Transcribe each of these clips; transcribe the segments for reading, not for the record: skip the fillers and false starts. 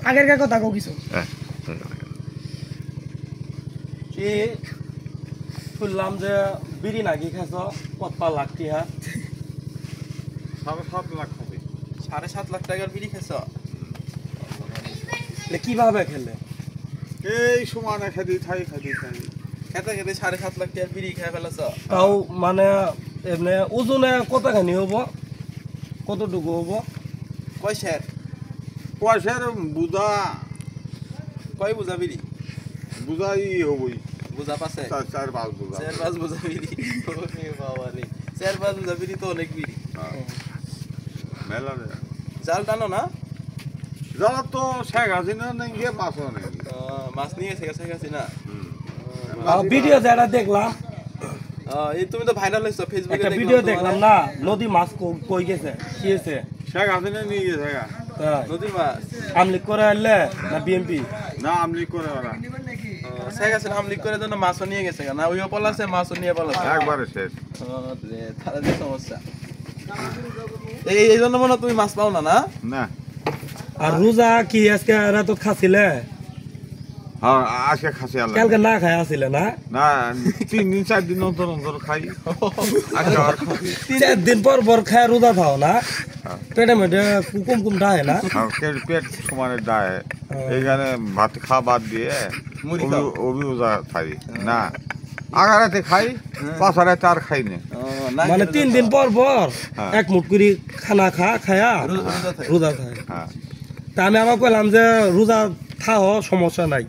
আগের কথা কও কিছু কি শুনলাম যে বিড়ি নাকি খাইছ 5 লাখ টাকা 7.5 লাখ হবে 7.5 লাখ টাকার বিড়ি খাইছ কিভাবে খেলে এই সমানে খেতে থাই খেতে খেতে 7.5 লাখ টাকার বিড়ি খাই ফেলেছ তাও মানে এমনি ওজনে কতখানি হবো কতটুকু হবো পয়সার বুঝা কয় বুঝা বিড়ি বুঝাই হবই বুঝা পাশে 4-5 বুঝা 4-5 বুঝা বিড়ি বাবা রে 4-5 বুঝা বিড়ি তো অনেক বিড়ি মেলা জাল টানো না জাল তো শেখ হাসিনা নেই গিয়ে মাছও নেই মাছ নিয়ে শেখ হাসিনা ভিডিও যেটা দেখলাম এই তুমি তো ভাইরাল হইছো ফেসবুকে একটা ভিডিও দেখলাম না নদী মাছ কই গেছে কি হয়েছে শেখ হাসিনা নিয়ে গেছে নদী মাছ আমলিক করে আনলে না বিএমপি না আমলিক করে ওরা শেখ হাসিনা আমলিক করে জন্য মাছও নিয়ে গেছে না ওইও পলাছে মাছও নিয়ে পলাছে একবারে শেষ তাহলে যে সমস্যা এই জন্য মনে তুমি মাছ পাও না না না আর রোজা কি আজকে এরা তো খাছিলে হ্যাঁ আজকে খাসি আল্লাহ কালকে না খাই আসিলে না না 3 দিন 4 দিন অন্তর খাই আজকে আর খাই 4 দিন পর খায় রোজা খাও না পেটে মেটে কুকুম ডায় না পেট সমানে ডায় এইখানে ভাত খাওয়া বাদ দিয়ে রোজা খাই না আগারাতে খাই পাঁচারাতে আর খাই না মানে 3 দিন পর এক মুঠ করে খানা খায়া রোজা খায় তা আমি আবার কইলাম যে রোজা খাও সমস্যা নাই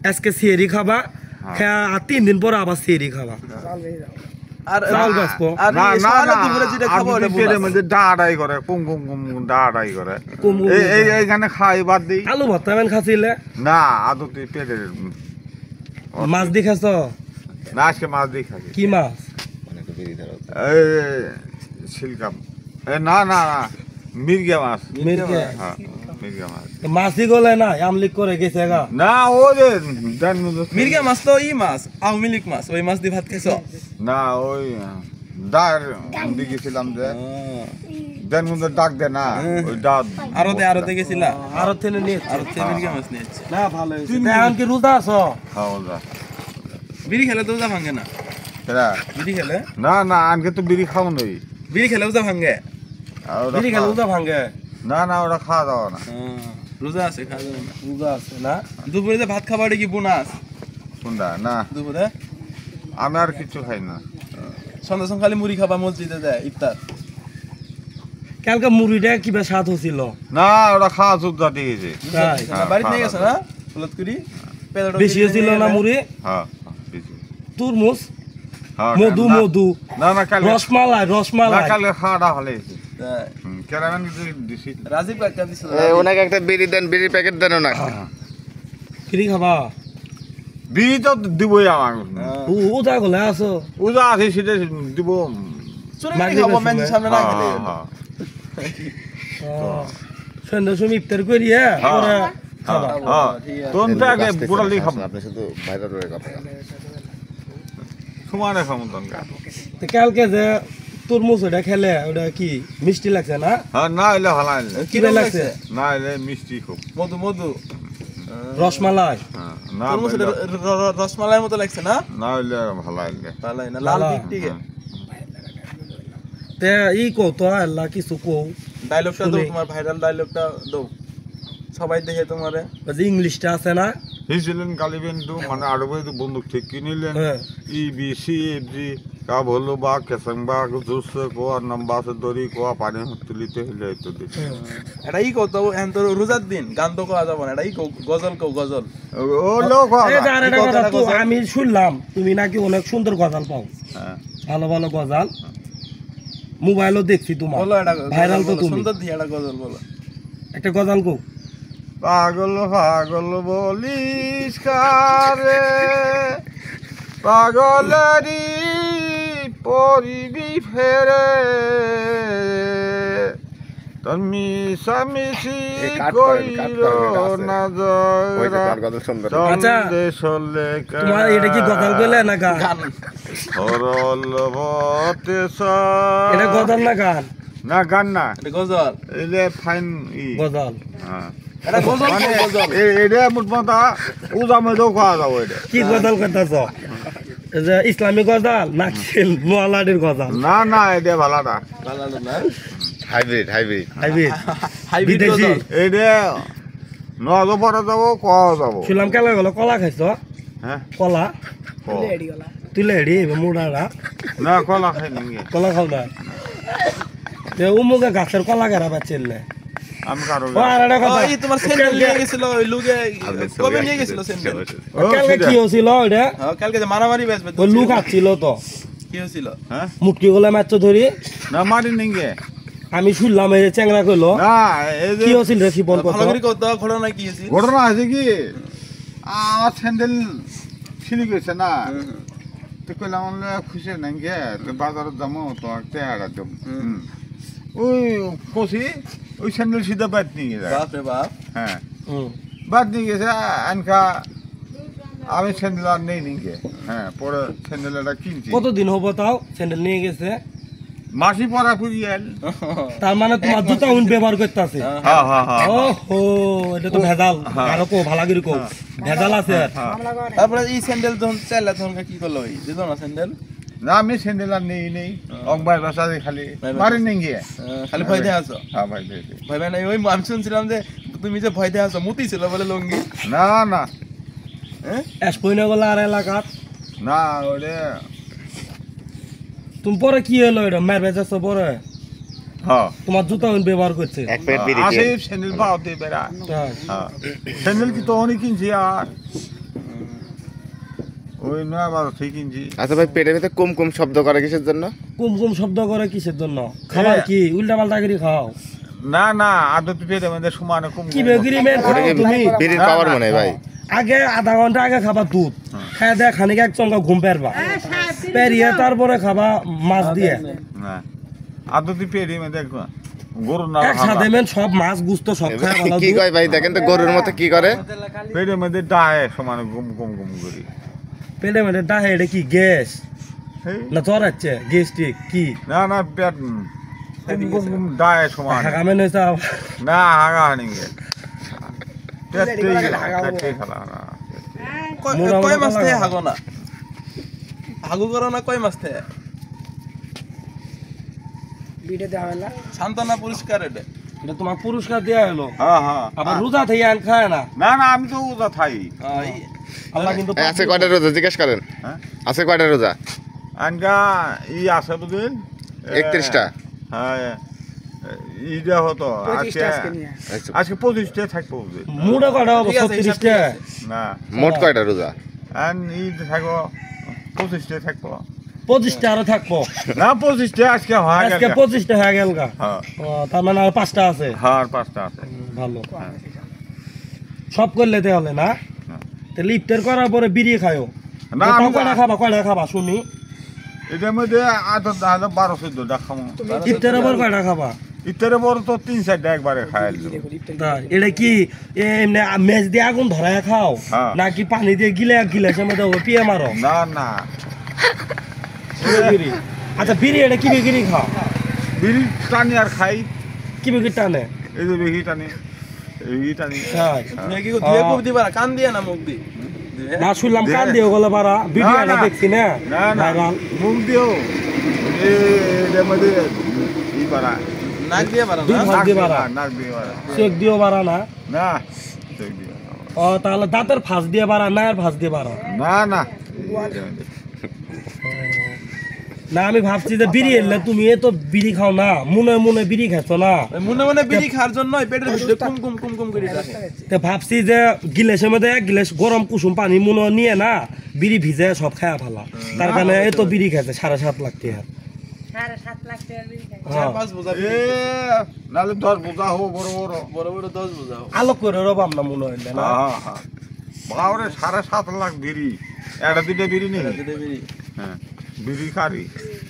আজকে সিয়েরি খাবা খায়া আর 3 দিন পর আবার সিয়েরি খাবা আর চাউল বাঁচবো না না যেটা খাবো ওটা পেটের মধ্যে ডাড়াই করে কুম ডাড়াই করে এইখানে খাই বাদ দিই আলু ভর্তা মেন খাচ্ছিলে না আদতে পেটের মাছ দি খাচ্ছ না আজকে মাছ দিয়ে খাই কি মাছ এই শিলকাম না না না মির্গা মাছ হ্যাঁ মির্গা মাছ মাছই গলে না আমলিক করে গেছে গা না ও যে মির্গা মাছ তো ই মাছ আওয়ামী লীগ মাছ ওই মাছ দিয়ে ভাত খাইছ না ওই ডার দিয়ে গেছিলাম যে দেন মধ্যে ডাক দে না ওই ডাক আরতে গেছিলা আরত থেকে নিয়ে মির্গা মাছ নিয়েছে না ভালো হয়েছে এখন কি রোজা আছো হ্যাঁ ওটা বিড়ি খেলে তো রোজা ভাঙে না বিড়ি খেলে না না আনকে তো বিড়ি খাও নই বিড়ি খেলে রোজা ভাঙে বিড়ি খেলে রোজা ভাঙে না না ওটা খাওয়া দাওয়া না রোজা আছে খাওয়া দাওয়া না রোজা আছে না দুপুরে যে ভাত খাবার কি বোনাস কোনটা না দুপুরে আমি আর কিছু খাই না সন্ধ্যা খালি মুড়ি খাবা মসজিদে যায় ইফতার কালকে মুড়িটা কিবা স্বাদ হচ্ছিল না ওটা খাওয়া চোদ্দা দিয়েছে বাড়িতে নিয়ে গেছে না ফুলত করি বেশি হচ্ছিল না মুড়ি হ্যাঁ তুরমুজ মধু না না কাল রসমালাই কাল খাওয়াটা হলে কেরামেন দিছি রাজীব কাকা দিছিল ওনাকে একটা বিড়ি দেন বিড়ি প্যাকেট দেন না ফ্রি খাবা বিড়ি তো দিবই আমার উদা গলে আছো উদা আছে সেটা দিব চুরি খাবো মেনজির সামনে না খেলে সন্ধ্যা সময় ইফতার করিয়া পরে খাবা তোনটা আগে গোড়ালি খাবো আপনি শুধু ভাইরাল হয়ে কথা সমানে খাবো তোনটা কালকে যে তরমুজ ওটা খেলে ওটা কি মিষ্টি লাগছে না হ্যাঁ না এলে ভালো কি লাগছে না এলে মিষ্টি খুব মধু রসমালাই না রসমালাইয়ের মতো লাগছে না না এলে ভালো এলে ভালোই না লাল টিকটিকে তে ই কো তো আল্লাহ কিছু কো ডায়লগটা দাও তোমার ভাইরাল ডায়লগটা দাও সবাই দেখে তোমারে যে ইংলিশটা আছে না হিসিলেন কালিবেন্টু মানে আরবে বন্দুক ঠিক কিনিলেন E B C F G কা বললো বা কেসং বা জুস কো নাম্বা সে দড়ি কো পানি তুলিতে হইলে তো দিছে এটা ই কো তো এন তো রোজার দিন গান তো কোয়া যাব না এটা ই কো গজল ও লোক এই জানেটা কথা তো আমি শুনলাম তুমি নাকি অনেক সুন্দর গজল পাও হ্যাঁ ভালো ভালো গজল মোবাইলও দেখছি তোমার বলো এটা ভাইরাল তো তুমি সুন্দর দিয়ে এটা গজল বলো একটা গজল কো পাগল পাগল বলিস কারে পাগলেরই পরিবি ফেরে তুমি সামিসি কইরো না আচ্ছা তোমার এটা কি গজল কইলে না গান সরল বতে এটা গজল না গান না গান না এটা গজল এলে ফাইন ই গজল হ্যাঁ এটা গজল মানে গজল এটা মোট মাথা উজা মেয়েও খাওয়া যাবো এটা কি গজাল করতেছ যে ইসলামিক গজাল না মোয়ালাডির গজাল না না এটা ভালো না ভালো না হাইব্রিড হাইব্রিড হাইব্রিড হাইব্রিড বিদেশি গজল এটা নজো পরে যাবো খাওয়া যাবো শুনলাম কেলা গেল কলা খাইছ হ্যাঁ কলা ও। তুলে হেডি মুড়ারা না কলা খাই নিয়ে কলা খাও না যে উমুকে গাছের কলা গেরা বাচ্চেল আমি কারো ও আর একটা কথা এই তোমার স্যান্ডেল নিয়ে গেছিল ওই লুকে কবে নিয়ে গেছিল স্যান্ডেল কালকে কি হয়েছিল ওইটা কালকে যে মারামারি বেচবে ওই লুক আসছিল তো কি হয়েছিল হ্যাঁ মুটকি গুলা মাছ ধরি না মারি নিয়ে আমি শুনলাম এই যে চ্যাংরা কইলো না এই যে কি হয়েছিল রে শিপন কত ভালো করে কত ঘটনা কি হয়েছিল ঘটনা আছে কি আমার স্যান্ডেল ছিলি গেছে না তো কইলাম আমরা খুশি নাই গে তো বাজারে যাবো তো একটা আড়া দেব ওই কষি ওই স্যান্ডেল সিধা বাদ নিয়ে যায় বাপ রে বাপ হ্যাঁ হুম। বাদ নিয়ে গেছে আনকা আমি স্যান্ডেল আর নেই নিয়ে হ্যাঁ পরে স্যান্ডেল একটা কিনছি কতদিন হবো তাও স্যান্ডেল নিয়ে গেছে মাসি পরা পুরিয়াল তার মানে তোমার জুতা উন ব্যবহার করতেছে হ্যাঁ হ্যাঁ হ্যাঁ ও হো এটা তো ভেজাল আরো কো ভালাগিরি কো ভেজাল আছে তারপরে এই স্যান্ডেল যখন চাইলা তখন কি করলো ওই দিত না স্যান্ডেল না আমি স্যান্ডেল আর নেই অকবার বাসা খালি মারি নেই গিয়ে খালি ভয় দিয়ে আছো হ্যাঁ ভাই দে ভয় ভাই না ওই আমি শুনছিলাম যে তুমি যে ভয় দিয়ে আছো মুতি ছিল বলে লঙ্গি না না এসপইনা গলা আর এলাকাত না ওরে তুমি পরে কি হলো এটা মার বেজাছ পরে হ্যাঁ তোমার জুতা উন ব্যবহার করছে এক প্যাকেট বিড়ি আসে তেল। স্যান্ডেল পাও দে বেড়া তাই। হ্যাঁ স্যান্ডেল কি তো অনেক কিনছি আর ওই নয় বারো ঠিক কিনছি আচ্ছা ভাই পেটের ভিতরে কম কম শব্দ করে কিসের জন্য কুম কুম শব্দ করে কিসের জন্য খাবার কি উল্টা পাল্টা করে খাও না না আদত পেটে আমাদের সমানে কম কি বেগিরি মের ওটা খাও কি তুমি বিড়ির পাওয়ার মনে হয় ভাই আগে আধা ঘন্টা আগে খাবা দুধ খাই দেয় খানিক এক চঙ্কা ঘুম পেরবা পেরিয়ে তারপরে খাবা মাছ দিয়ে না আদত পেটে আমাদের গরু না একসাথে মেন সব মাছ গুস্ত সব খায় ভালো কি কয় ভাই দেখেন তো গরুর মতো কি করে পেটে মধ্যে ডায় সমানে গুম গুম গুম করি পেটে মেটে ডাহে এটা কি গ্যাস হেই, না চড়াচ্ছে গ্যাস্ট্রিক কি না না পেট গুম গুম গুম ডায় সমানে হাগামেন হয়েছে না হাগা হানিগে পেটে খালা কয় মাস থেকে হাগো না হাগু করো না কয় মাস থেকে সান্ত্বনা পুরস্কার এটা এটা তোমার পুরস্কার দেওয়া হলো হ্যাঁ হ্যাঁ আবার রোজা থেকে আন খায় না না না আমি তো ওটা থাই আল্লাহ কিন্তু এই আছে কয়টা রোজা জিজ্ঞেস করেন হ্যাঁ আছে কয়টা রোজা আনকা আছে বুঝলেন 31টা হ্যাঁ ইটা হতো আজকে আচ্ছা, আজকে 25টা থাকবো বুঝলেন মুড়া কটা হবো ঠিক আছে, 36টা না মোট কয়টা রোজা আন ঈদ থাকবো 25টা থাকবো 25টা আরো থাকবো না 25টা আজকে হয় আজকে 25টা হয়ে গেল গা হ্যাঁ ও, তার মানে আর 5টা আছে হ্যাঁ আর 5টা আছে ভালো সব করলে তাহলে না তাহলে ইফতার করার পরে বিড়ি খায়ও না, তাও আমি- কয়টা খাবা শুনি এটার মধ্যে আদত 12-14টা খামো ইফতারের পর কয়টা খাবা ইত্যাদি বড় তো 3-4টা একবারে খাই তাই এটা কি এমনি মেজ দিয়ে আগুন ধরায় খাও হ্যাঁ। নাকি পানি দিয়ে গিলে গিলাসের মধ্যে পিয়ে মারো না না বিড়ি আচ্ছা বিড়ি এটা কি বিক্রি খাও বিড়ি টানি আর খাই কি বিক্রি টানে এই যে বেশি টানি এই টানি তাই তুমি কি দিয়ে খুব দিবা কান দিয়ে না মুখ দি না শুনলাম কান দিয়ে গেলে পারা ভিডিও না, না। দেখছি না না না ভাইরাল মুখ দিও এর মধ্যে ই পারা নাক দিয়ে পারো দুই না ভাগ দিয়ে পারা নাক দিয়ে পারা চোখ দিয়েও পারা না না চোখ দিয়ে পারা। ও তাহলে দাঁতের ফাঁস দিয়ে পারা না আর ফাঁস দিয়ে পারা না না না আমি ভাবছি যে বিড়ি এলে তুমি এ তো বিড়ি খাও না মনে মনে বিড়ি খাচ্ছ না ওই মনে মনে বিড়ি খাওয়ার জন্য পেটের ভিতরে কুম কুম কুম কুম করে আসে তো ভাবছি যে গিলাসের মধ্যে এক গিলাস গরম কুসুম পানি মনে নিয়ে না বিড়ি ভিজে সব খায়া ফেলা তার কারণে এ তো বিড়ি খাইছে 7.5 লাখ টাকা 7.5 লাখ টাকা বিড়ি খাই। চার পাঁচ বোঝা এ নালে 10 বোঝা হো বড় বড় বড় বড় 10 বোঝাও আলোক করে রবাম না মনে হইলে না হ্যাঁ হ্যাঁ বাবারে 7.5 লাখ বিড়ি একটা দুটো বিড়ি নেই দিতে বিড়ি হ্যাঁ বিড়ি খারি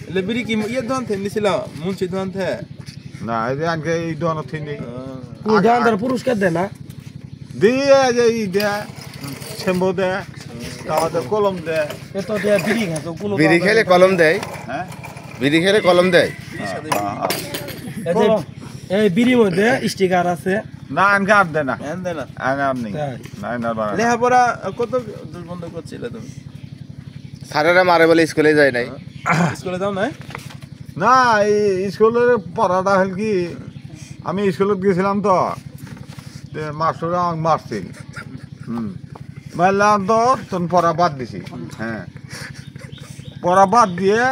এলে বিড়ি কি ইয়ে দোকান থেকে নিছিল মুন্সি দোকান থেকে না এই যে আনকে এই দোকান থেকে কোন দোকানদার পুরস্কার দেয় না দিয়ে যে ই দে শ্যাম্পু দে তারপরে কলম দে এ তো দেয়া বিড়ি খাইছো কোনো বিড়ি খেলে কলম দেয় হ্যাঁ বিড়ি খেলে কলম দেয় হ্যাঁ, হ্যাঁ। এই যে এই বিড়ির মধ্যে স্টিকার আছে না আনকে আর দেয় না ধ্যান দেয় না আনে আর নেই তাই। না না বাড়া না। লেখাপড়া কত দূর বন্ধ করছিলে তুমি স্যারেরা মারে বলে স্কুলে যায় নাই স্কুলে যাও না না এই স্কুলের পড়াটা হল কি আমি স্কুলত গেছিলাম তো মাস্টার আমাকে মারছিল মারলাম তো তখন পড়া বাদ দিছি হ্যাঁ পড়া বাদ দিয়ে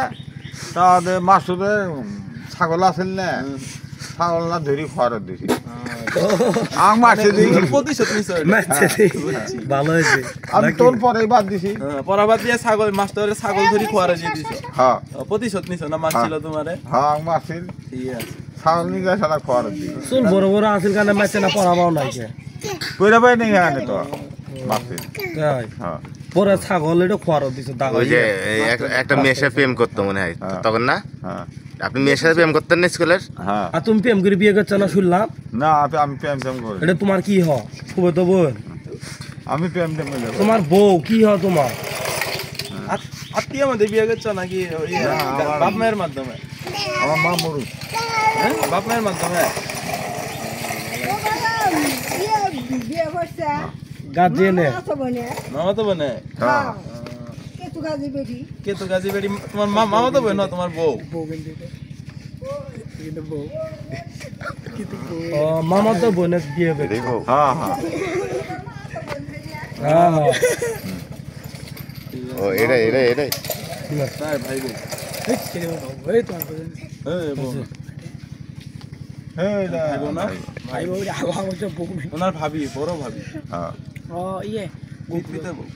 তাদের মাস্টারের ছাগল আছিল না ছাগল না ধরি খড় দিছি আমাকে মারছে দিই প্রতিশোধ নিছো মারছে ভালো হয়েছে আমি তোর পরেই বাদ দিছি পরাবাদ দিয়ে ছাগল মাস্টারের ছাগল ধরি খোয়ারে দিয়ে দিছো হ্যাঁ প্রতিশোধ নিছো না মারছিল তোমারে হ্যাঁ আমাকে মারছিল ঠিক আছে ছাগল নিয়ে যায় সারা খড় দিই চুল বড় বড় আছিল কারণে মারছে না পড়াবাও নাই কে কইরা পাই নেই আনে তো মারছিল তাই হ্যাঁ পরে ছাগল এটা খোয়ারও দিছে দাগ ওই যে একটা মেয়ের সাথে প্রেম করতো মনে হয় তখন না হ্যাঁ আপনি মেয়ের সাথে প্রেম করতেন না স্কুলের হ্যাঁ আর তুমি প্রেম করে বিয়ে করছো না শুনলাম না আমি প্রেম করি এটা তোমার কি হ খুব তো বোন আমি প্রেম তোমার বউ কি হ তোমার আত্মীয় মধ্যে বিয়ে করছো নাকি বাপ মায়ের মাধ্যমে আমার মা মরু হ্যাঁ বাপ মায়ের মাধ্যমে বিয়ে করছে গার্জিয়ানে তো বনে মামা তো বোনে হ্যাঁ কে তু গাজি বেটি কে তো গাজী বেড়ি তোমার মামা তো বোন না তোমার বউ মামা তো বোনে বিয়ে করে হ্যাঁ হ্যাঁ হ্যাঁ হ্যাঁ ও এটাই এটাই এটাই তাই ভাই বউ এই বউ এই ভাই বউ না ভাই ওনার ভাবি বড় ভাবি হ্যাঁ পিতৃতে বউ